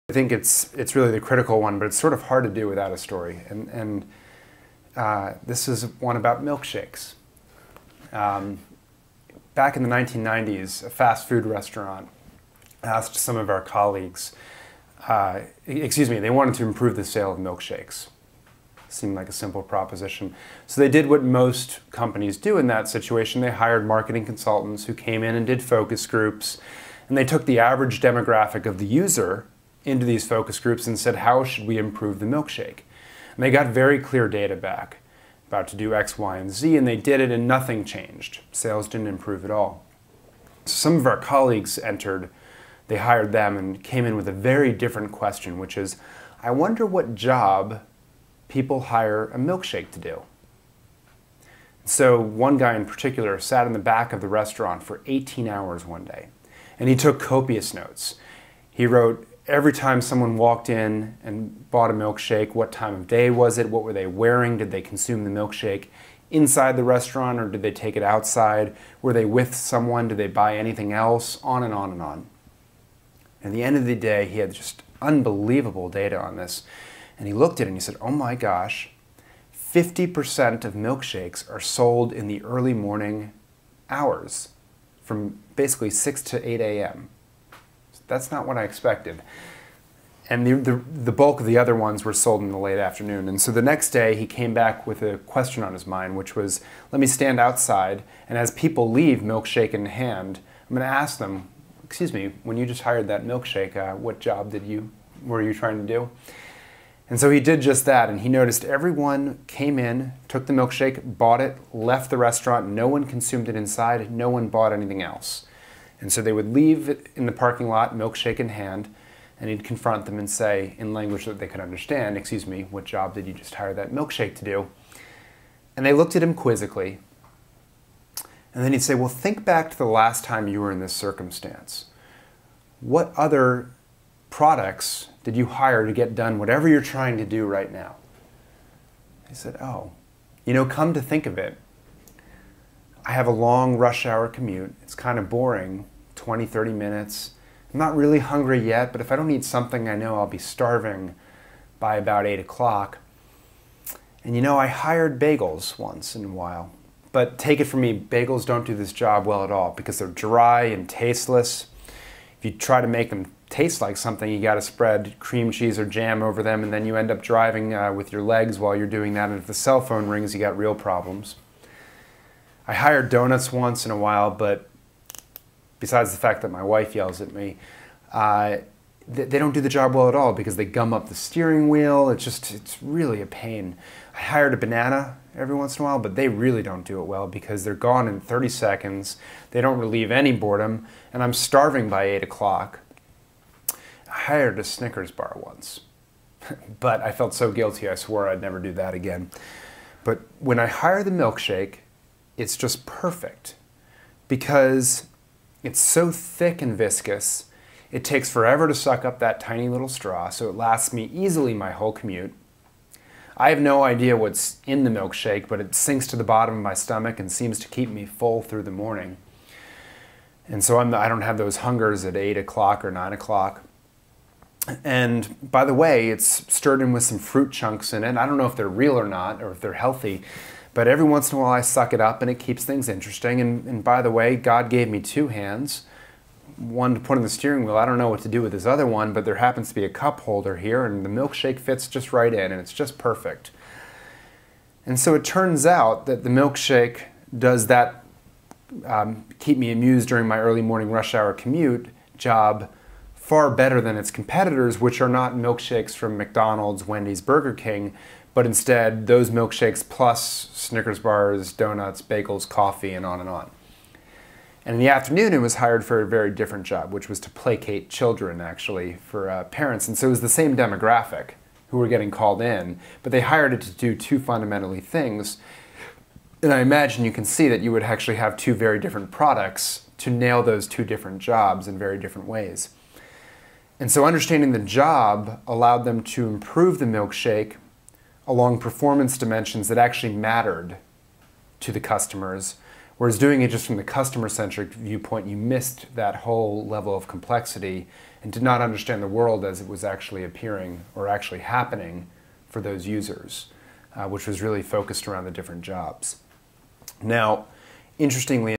I think it's really the critical one, but it's sort of hard to do without a story. And this is one about milkshakes. Back in the 1990s, a fast food restaurant asked some of our colleagues, they wanted to improve the sale of milkshakes. Seemed like a simple proposition. So they did what most companies do in that situation. They hired marketing consultants who came in and did focus groups, and they took the average demographic of the user into these focus groups and said, how should we improve the milkshake? And they got very clear data back about to do X, Y, and Z, and they did it and nothing changed. Sales didn't improve at all. So some of our colleagues entered, they hired them and came in with a very different question, which is, I wonder what job people hire a milkshake to do. So one guy in particular sat in the back of the restaurant for 18 hours one day, and he took copious notes. He wrote every time someone walked in and bought a milkshake, what time of day was it, what were they wearing, did they consume the milkshake inside the restaurant or did they take it outside, were they with someone, did they buy anything else, on and on and on. At the end of the day, he had just unbelievable data on this. And he looked at it and he said, oh my gosh, 50% of milkshakes are sold in the early morning hours, from basically 6 to 8 a.m. That's not what I expected. And the bulk of the other ones were sold in the late afternoon. And so the next day he came back with a question on his mind, which was, let me stand outside, and as people leave milkshake in hand, I'm going to ask them, excuse me, when you just hired that milkshake, what job were you trying to do? And so he did just that, and he noticed everyone came in, took the milkshake, bought it, left the restaurant, no one consumed it inside, no one bought anything else. And so they would leave in the parking lot, milkshake in hand, and he'd confront them and say, in language that they could understand, excuse me, what job did you just hire that milkshake to do? And they looked at him quizzically, and then he'd say, well, think back to the last time you were in this circumstance. What other products did you hire to get done whatever you're trying to do right now? I said, oh, come to think of it, I have a long rush hour commute. It's kind of boring, 20, 30 minutes. I'm not really hungry yet, but if I don't eat something, I know I'll be starving by about 8 o'clock. And I hired bagels once in a while. But take it from me, bagels don't do this job well at all because they're dry and tasteless. If you try to make them taste like something, you got to spread cream cheese or jam over them, and then you end up driving with your legs while you're doing that. And if the cell phone rings, you got real problems. I hired donuts once in a while, but besides the fact that my wife yells at me, they don't do the job well at all because they gum up the steering wheel. It's really a pain. I hired a banana every once in a while, but they really don't do it well because they're gone in 30 seconds. They don't relieve any boredom, and I'm starving by 8 o'clock. I hired a Snickers bar once, but I felt so guilty I swore I'd never do that again. But when I hire the milkshake, it's just perfect because it's so thick and viscous. It takes forever to suck up that tiny little straw, so it lasts me easily my whole commute. I have no idea what's in the milkshake, but it sinks to the bottom of my stomach and seems to keep me full through the morning. And so I don't have those hungers at 8 o'clock or 9 o'clock. And by the way, it's stirred in with some fruit chunks in it. I don't know if they're real or not, or if they're healthy, but every once in a while I suck it up and it keeps things interesting. And by the way, God gave me 2 hands, one to put on the steering wheel. I don't know what to do with this other one, but there happens to be a cup holder here and the milkshake fits just right in and it's just perfect. And so it turns out that the milkshake does that keep me amused during my early morning rush hour commute job far better than its competitors, which are not milkshakes from McDonald's, Wendy's, Burger King, but instead those milkshakes plus Snickers bars, donuts, bagels, coffee, and on and on. And in the afternoon, it was hired for a very different job, which was to placate children, actually, for parents. And so it was the same demographic who were getting called in, but they hired it to do 2 fundamentally things. And I imagine you can see that you would actually have 2 very different products to nail those 2 different jobs in very different ways. And so understanding the job allowed them to improve the milkshake along performance dimensions that actually mattered to the customers, Whereas doing it just from the customer-centric viewpoint, you missed that whole level of complexity and did not understand the world as it was actually appearing or actually happening for those users, which was really focused around the different jobs. Now, interestingly